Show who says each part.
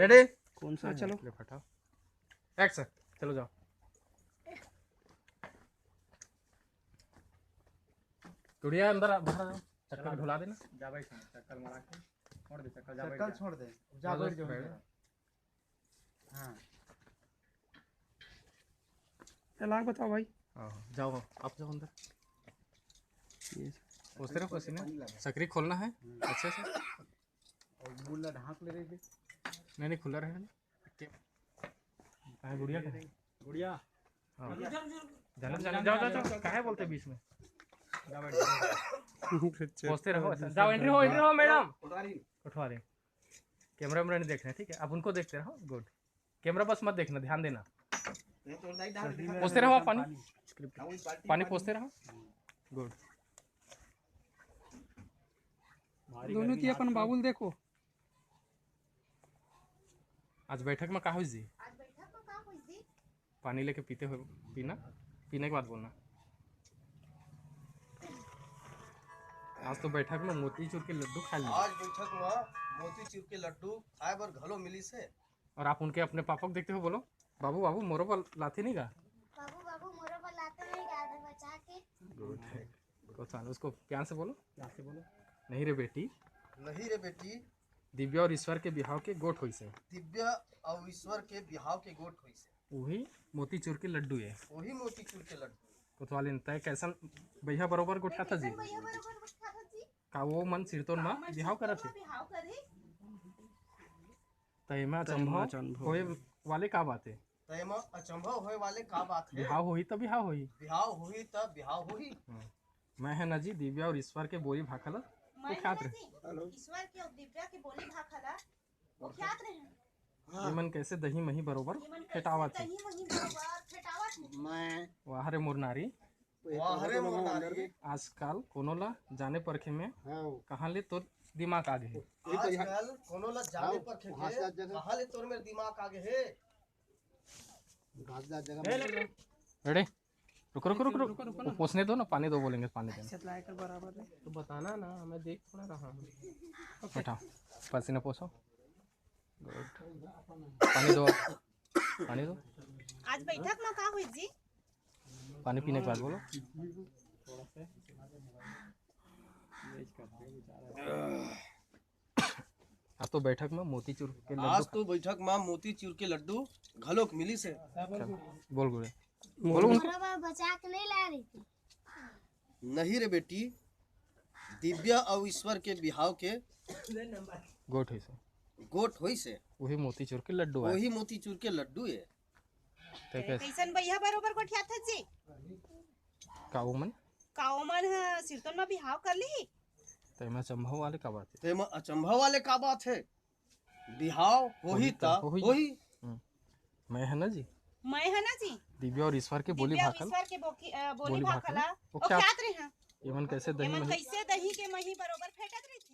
Speaker 1: Ready
Speaker 2: कौन सा? चलो
Speaker 1: ले फटाओ एक्शन चलो जाओ। गुड़िया अंदर बाहर आओ चक्कर ढुला देना
Speaker 3: जा भाई चक्कर मारा के छोड़ दे चक्कर जा
Speaker 2: चक्कर छोड़ दे जा बैठ जाओ। हाँ
Speaker 4: चला बताओ भाई।
Speaker 1: जाओ आप जाओ अंदर। उस तरफ पसीना सकरी खोलना है अच्छे से
Speaker 2: और मुल्ला ढांक ले रही।
Speaker 1: नहीं खुला रहेगा कहाँ गुड़िया का
Speaker 3: गुड़िया
Speaker 1: जाने जाने जाओ जाओ जाओ कहाँ बोलते बीच में
Speaker 3: जा बैठ
Speaker 1: पहुँचते रहो जाओ एंट्री हो मैडम उठवा दें कैमरा नहीं देखना ठीक है आप उनको देखते रहो गुड कैमरा बस मत देखना ध्यान देना पहुँचते रहो आप पानी पहुँचते रहो गुड
Speaker 4: दोनों की अपन बाबुल देखो।
Speaker 1: आज बैठक में कहा हुई जी पानी लेके पीते हो पीना पीने के बाद बोलना। आज तो बैठक में मोतीचूर के लड्डू खा लिए।
Speaker 5: आज बैठक में मोतीचूर के लड्डू खाए बर घलो मिली से।
Speaker 1: और आप उनके अपने पापा को देखते हो बोलो बाबू बाबू मोरो पर लाते नहीं गा
Speaker 6: बाबू बाबू मोरो पर लाते नहीं गा बचा के।
Speaker 1: गुड उसको प्यार से बोलो नहीं रे बेटी
Speaker 5: नहीं रे बेटी
Speaker 1: दिव्या और ईश्वर के बिहाव के गोट हुई से
Speaker 5: दिव्या और ईश्वर के बिहाव के गोट हुई से
Speaker 1: वही मोतीचूर के लड्डू है
Speaker 5: वही मोतीचूर के लड्डू
Speaker 1: कोतवाली तय कैसन भैया बरोबर गोठा था जी
Speaker 6: भैया बरोबर बैठा था जी
Speaker 1: का वो मन सिरतोन में बिहाव करा थे
Speaker 6: बिहाव करे
Speaker 1: तय में अचंभव होए वाले का बात है
Speaker 5: तयमा अचंभव होए वाले का बात है।
Speaker 1: बिहाव होई तब बिहाव होई
Speaker 5: बिहाव हुई तब बिहाव हुई।
Speaker 1: मैं है ना जी दिव्या और ईश्वर के बोली भाखला वो ख्यात रहे
Speaker 6: ईश्वर के और दिव्या के बोली भाखला वो ख्यात रहे।
Speaker 1: ये मन कैसे दही मही बरोबर फेटावत है
Speaker 6: दही मही बरोबर फेटावत है।
Speaker 2: मैं
Speaker 1: वाह रे मोर नारी
Speaker 5: वाहरे मोर नारी
Speaker 1: आजकल कोनो ला जाने परखे में
Speaker 2: हाँ
Speaker 1: कहाँ ले तो दिमाग आ गए
Speaker 5: आजकल कोनो ला जाने पर खे कहां ले तोर मेरे दिमाग आगे है।
Speaker 2: घास जगह
Speaker 1: रेडी रुको रुको रुको रुको वो पोसने दो ना पानी दो बोलेंगे पानी देना
Speaker 4: चलाए कर बराबर है।
Speaker 3: तो बताना ना मैं देख थोड़ा रहा हूँ।
Speaker 1: बैठा पसीना पोसो पानी दो पानी दो
Speaker 6: आज बैठक में का हुई जी
Speaker 1: पानी पीने के बाद बोलो आज तो बैठक में मोतीचूर के
Speaker 5: आज
Speaker 1: लड्डू
Speaker 5: तो बैठक में मोतीचूर के लड्डू घलोक मिली से।
Speaker 1: बोल गुड़े बोलो उनको
Speaker 6: मोरो बचा के नहीं ला रही थी।
Speaker 5: नहीं रे बेटी दिव्या और ईश्वर के बिहाव के
Speaker 1: गोट है से
Speaker 5: गोट होई से
Speaker 1: वही मोतीचूर के लड्डू है
Speaker 5: वही मोतीचूर के लड्डू है।
Speaker 1: तो कैसे
Speaker 6: कैसन भैया बरोबर गोठिया था जी
Speaker 1: काऊ मन
Speaker 6: काओ मन सिरतन में बिहाव कर ली
Speaker 1: तो मैं संभव वाले का बात है
Speaker 5: तेमा अचंभव वाले का बात है। बिहाव होही ता होही।
Speaker 1: मैं है ना जी
Speaker 6: मैं है ना जी
Speaker 1: दिव्या और ईश्वर के बोली
Speaker 6: दिव्या और
Speaker 1: भाखल
Speaker 6: ईश्वर के बोली
Speaker 1: बोली
Speaker 6: भाखला
Speaker 1: वो
Speaker 6: वो ख्यात रहे हैं।
Speaker 1: ये मन कैसे दही
Speaker 6: ये मन
Speaker 1: मही
Speaker 6: कैसे दही के मही बरोबर फेटत रही थी।